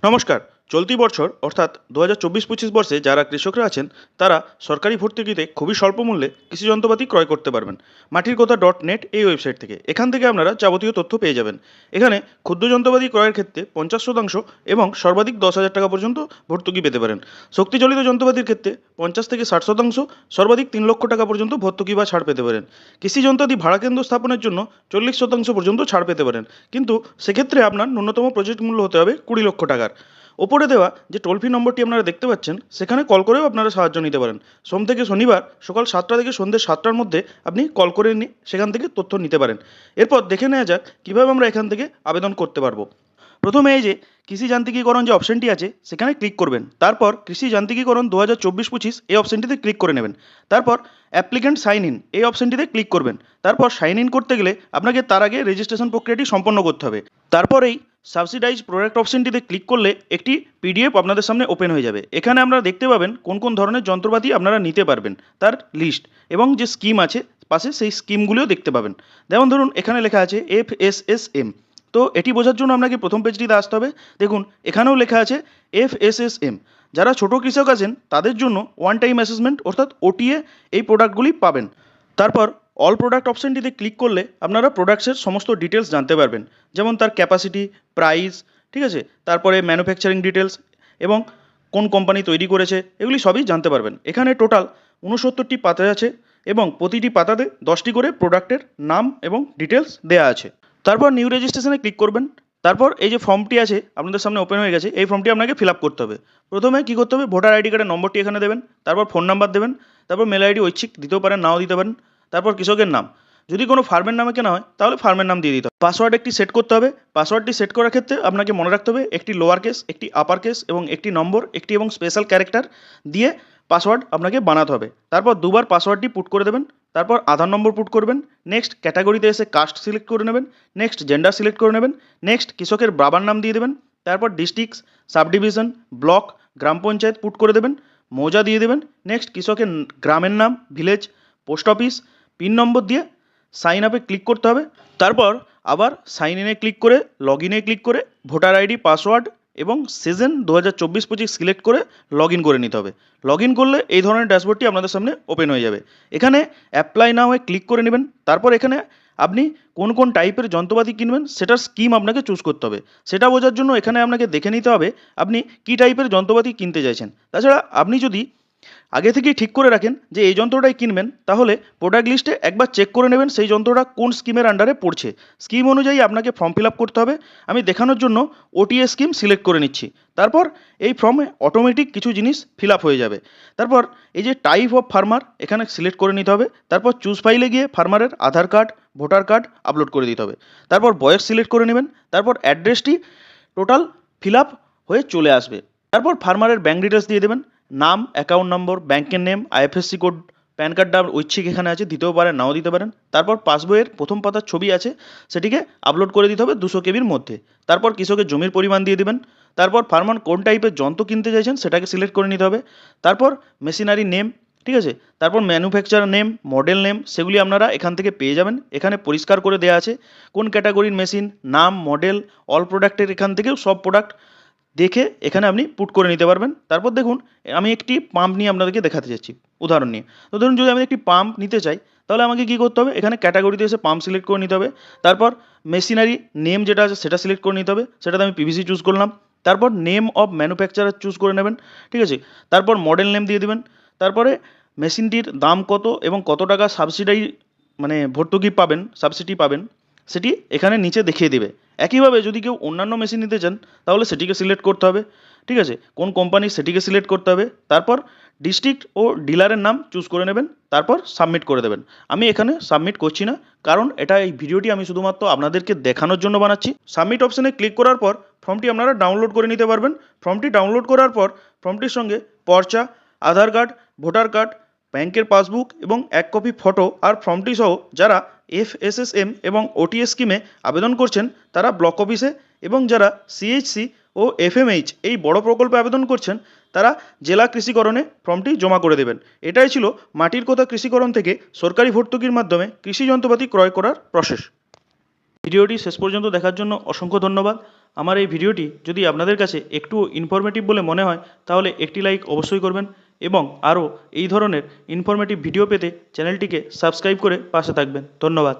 নমস্কার। চলতি বছর অর্থাৎ 2024-25 বর্ষে যারা কৃষকরা আছেন তারা সরকারি ভর্তুকিতে খুবই স্বল্প মূল্যে কৃষি যন্ত্রপাতি ক্রয় করতে পারবেন মাটির কথা .net এই ওয়েবসাইট থেকে। এখান থেকে আপনারা যাবতীয় তথ্য পেয়ে যাবেন। এখানে ক্ষুদ্র যন্ত্রপাতি ক্রয়ের ক্ষেত্রে 50% এবং সর্বাধিক 10,000 টাকা পর্যন্ত ভর্তুকি পেতে পারেন। শক্তিচালিত যন্ত্রপাতির ক্ষেত্রে 50 থেকে 60%, সর্বাধিক 3 লক্ষ টাকা পর্যন্ত ভর্তুকি বা ছাড় পেতে পারেন। কৃষি যন্ত্রাদি ভাড়া কেন্দ্র স্থাপনের জন্য 40% পর্যন্ত ছাড় পেতে পারেন, কিন্তু সেক্ষেত্রে আপনার ন্যূনতম প্রজেক্ট মূল্য হতে হবে 20 লক্ষ টাকার। ওপরে দেওয়া যে টোল ফ্রি নম্বরটি আপনারা দেখতে পাচ্ছেন সেখানে কল করেও আপনারা সাহায্য নিতে পারেন। সোম থেকে শনিবার সকাল 7টা থেকে সন্ধ্যে 7টার মধ্যে আপনি কল করে নিয়ে সেখান থেকে তথ্য নিতে পারেন। এরপর দেখে নেওয়া যাক কীভাবে আমরা এখান থেকে আবেদন করতে পারবো। প্রথমে এই যে কৃষি যান্ত্রিকীকরণ যে অপশনটি আছে সেখানে ক্লিক করবেন। তারপর কৃষি যান্ত্রিকীকরণ 2024-25 এই অপশনটিতে ক্লিক করে নেবেন। তারপর অ্যাপ্লিক্যান্ট সাইন ইন এই অপশনটিতে ক্লিক করবেন। তারপর সাইন ইন করতে গেলে আপনাকে তার আগে রেজিস্ট্রেশন প্রক্রিয়াটি সম্পন্ন করতে হবে। তারপর এই সাবসিডাইজ প্রোডাক্ট অপশনটিতে ক্লিক করলে একটি পিডিএফ আপনাদের সামনে ওপেন হয়ে যাবে। এখানে আপনারা দেখতে পাবেন কোন কোন ধরনের যন্ত্রপাতি আপনারা নিতে পারবেন তার লিস্ট, এবং যে স্কিম আছে পাশে সেই স্কিমগুলিও দেখতে পাবেন। যেমন ধরুন এখানে লেখা আছে FSSM। তো এটি বোঝার জন্য আপনাকে প্রথম পেজটিতে আসতে হবে। দেখুন এখানেও লেখা আছে FSSM। যারা ছোট কৃষক আছেন তাদের জন্য ওয়ান টাইম অ্যাসেসমেন্ট অর্থাৎ OTA এই প্রোডাক্টগুলি পাবেন। তারপর অল প্রোডাক্ট অপশনটিতে ক্লিক করলে আপনারা প্রোডাক্টসের সমস্ত ডিটেলস জানতে পারবেন, যেমন তার ক্যাপাসিটি, প্রাইস, ঠিক আছে, তারপরে ম্যানুফ্যাকচারিং ডিটেলস এবং কোন কোম্পানি তৈরি করেছে, এগুলি সবই জানতে পারবেন। এখানে টোটাল 69টি পাতা আছে এবং প্রতিটি পাতাতে 10টি করে প্রোডাক্টের নাম এবং ডিটেলস দেওয়া আছে। তারপর নিউ রেজিস্ট্রেশনে ক্লিক করবেন। তারপর এই যে ফর্মটি আছে আপনাদের সামনে ওপেন হয়ে গেছে, এই ফর্মটি আপনাকে ফিল আপ করতে হবে। প্রথমে কী করতে হবে, ভোটার আইডি কার্ডের নম্বরটি এখানে দেবেন, তারপর ফোন নাম্বার দেবেন, তারপর মেল আইডি ঐচ্ছিক দিতেও পারেন, নাও দিতে পারেন। তারপর কৃষকের নাম, যদি কোনো ফার্মের নামে কেনা হয় তাহলে ফার্মের নাম দিয়ে দিতে হবে। পাসওয়ার্ড একটি সেট করতে হবে। পাসওয়ার্ডটি সেট করার ক্ষেত্রে আপনাকে মনে রাখতে হবে একটি লোয়ার কেস, একটি আপার কেস এবং একটি নম্বর, একটি এবং স্পেশাল ক্যারেক্টার দিয়ে পাসওয়ার্ড আপনাকে বানাতে হবে। তারপর দুবার পাসওয়ার্ডটি পুট করে দেবেন। তারপর আধার নম্বর পুট করবেন। নেক্সট ক্যাটাগরিতে এসে কাস্ট সিলেক্ট করে নেবেন। নেক্সট জেন্ডার সিলেক্ট করে নেবেন। নেক্সট কৃষকের বাবার নাম দিয়ে দেবেন। তারপর ডিস্ট্রিক্ট, সাব ডিভিশন, ব্লক, গ্রাম পঞ্চায়েত পুট করে দেবেন। মৌজা দিয়ে দেবেন। নেক্সট কৃষকের গ্রামের নাম, ভিলেজ, পোস্ট অফিস, পিন নম্বর দিয়ে সাইন আপে ক্লিক করতে হবে। তারপর আবার সাইন ইনে ক্লিক করে লগ ইনে ক্লিক করে ভোটার আইডি, পাসওয়ার্ড এবং সিজন 2024-25 সিলেক্ট করে লগ ইন করে নিতে হবে। লগ ইন করলে এই ধরনের ড্যাশবোর্ডটি আপনাদের সামনে ওপেন হয়ে যাবে। এখানে অ্যাপ্লাই নাও এ ক্লিক করে নেবেন। তারপর এখানে আপনি কোন কোন টাইপের যন্ত্রপাতি কিনবেন সেটার স্কিম আপনাকে চুজ করতে হবে। সেটা বোঝার জন্য এখানে আপনাকে দেখে নিতে হবে আপনি কী টাইপের যন্ত্রপাতি কিনতে চাইছেন। তাছাড়া আপনি যদি আগে থেকেই ঠিক করে রাখেন যে এই যন্ত্রটাই কিনবেন, তাহলে প্রোডাক্ট লিস্টে একবার চেক করে নেবেন সেই যন্ত্রটা কোন স্কিমের আন্ডারে পড়ছে। স্কিম অনুযায়ী আপনাকে ফর্ম ফিল আপ করতে হবে। আমি দেখানোর জন্য OTA স্কিম সিলেক্ট করে নিচ্ছি। তারপর এই ফর্মে অটোমেটিক কিছু জিনিস ফিল আপ হয়ে যাবে। তারপর এই যে টাইপ অফ ফার্মার এখানে সিলেক্ট করে নিতে হবে। তারপর চুজ ফাইলে গিয়ে ফার্মারের আধার কার্ড, ভোটার কার্ড আপলোড করে দিতে হবে। তারপর বয়স সিলেক্ট করে নেবেন। তারপর অ্যাড্রেসটি টোটাল ফিল আপ হয়ে চলে আসবে। তারপর ফার্মারের ব্যাঙ্ক ডিটেলস দিয়ে দেবেন, নাম, অ্যাকাউন্ট নম্বর, ব্যাংকের নেম, IFSC কোড, প্যান কার্ডটা ঐচ্ছিক এখানে আছে, দিতেও পারেন নাও দিতে পারেন। তারপর পাসবইয়ের প্রথম পাতার ছবি আছে সেটিকে আপলোড করে দিতে হবে 200 কেবির মধ্যে। তারপর কৃষকের জমির পরিমাণ দিয়ে দেবেন। তারপর ফার্মার কোন টাইপের যন্ত্র কিনতে চাইছেন সেটাকে সিলেক্ট করে নিতে হবে। তারপর মেশিনারি নেম, ঠিক আছে, তারপর ম্যানুফ্যাকচারার নেম, মডেল নেম, সেগুলি আপনারা এখান থেকে পেয়ে যাবেন। এখানে পরিষ্কার করে দেওয়া আছে কোন ক্যাটাগরির মেশিন, নাম, মডেল, অল প্রোডাক্টের এখান থেকেও সব প্রোডাক্ট দেখে এখানে আপনি পুট করে নিতে পারবেন। তারপর দেখুন আমি একটি পাম্প নিয়ে আপনাদেরকে দেখাতে চাচ্ছি উদাহরণ নিয়ে। তো ধরুন যদি আমি একটি পাম্প নিতে চাই তাহলে আমাকে কী করতে হবে, এখানে ক্যাটাগরিতে এসে পাম্প সিলেক্ট করে নিতে হবে। তারপর মেশিনারি নেম যেটা আছে সেটা সিলেক্ট করে নিতে হবে, সেটাতে আমি PVC চুজ করলাম। তারপর নেম অফ ম্যানুফ্যাকচারার চুজ করে নেবেন, ঠিক আছে। তারপর মডেল নেম দিয়ে দেবেন। তারপরে মেশিনটির দাম কত এবং কত টাকা সাবসিডাই মানে ভর্তুকি পাবেন, সাবসিডি পাবেন, সেটি এখানে নিচে দেখিয়ে দেবে। একইভাবে যদি কেউ অন্যান্য মেশিন নিতে চান তাহলে সেটিকে সিলেক্ট করতে হবে, ঠিক আছে, কোন কোম্পানি সেটিকে সিলেক্ট করতে হবে। তারপর ডিস্ট্রিক্ট ও ডিলারের নাম চুজ করে নেবেন। তারপর সাবমিট করে দেবেন। আমি এখানে সাবমিট করছি না, কারণ এই ভিডিওটি আমি শুধুমাত্র আপনাদেরকে দেখানোর জন্য বানাচ্ছি। সাবমিট অপশানে ক্লিক করার পর ফর্মটি আপনারা ডাউনলোড করে নিতে পারবেন। ফর্মটি ডাউনলোড করার পর ফর্মটির সঙ্গে পর্চা, আধার কার্ড, ভোটার কার্ড, ব্যাংকের পাসবুক এবং 1 কপি ফটো আর ফর্মটি সহ যারা FSSM এবং OTA স্কিমে আবেদন করছেন তারা ব্লক অফিসে, এবং যারা CHC ও FMH এই বড় প্রকল্পে আবেদন করছেন তারা জেলা কৃষিকরণে ফর্মটি জমা করে দেবেন। এটাই ছিল মাটির কথা কৃষিকরণ থেকে সরকারি ভর্তুকির মাধ্যমে কৃষি যন্ত্রপাতি ক্রয় করার প্রসেস। ভিডিওটি শেষ পর্যন্ত দেখার জন্য অসংখ্য ধন্যবাদ। আমার এই ভিডিওটি যদি আপনাদের কাছে একটুও ইনফরমেটিভ বলে মনে হয় তাহলে একটি লাইক অবশ্যই করবেন এবং আরও এই ধরনের ইনফরমেটিভ ভিডিও পেতে চ্যানেলটিকে সাবস্ক্রাইব করে পাশে থাকবেন। ধন্যবাদ।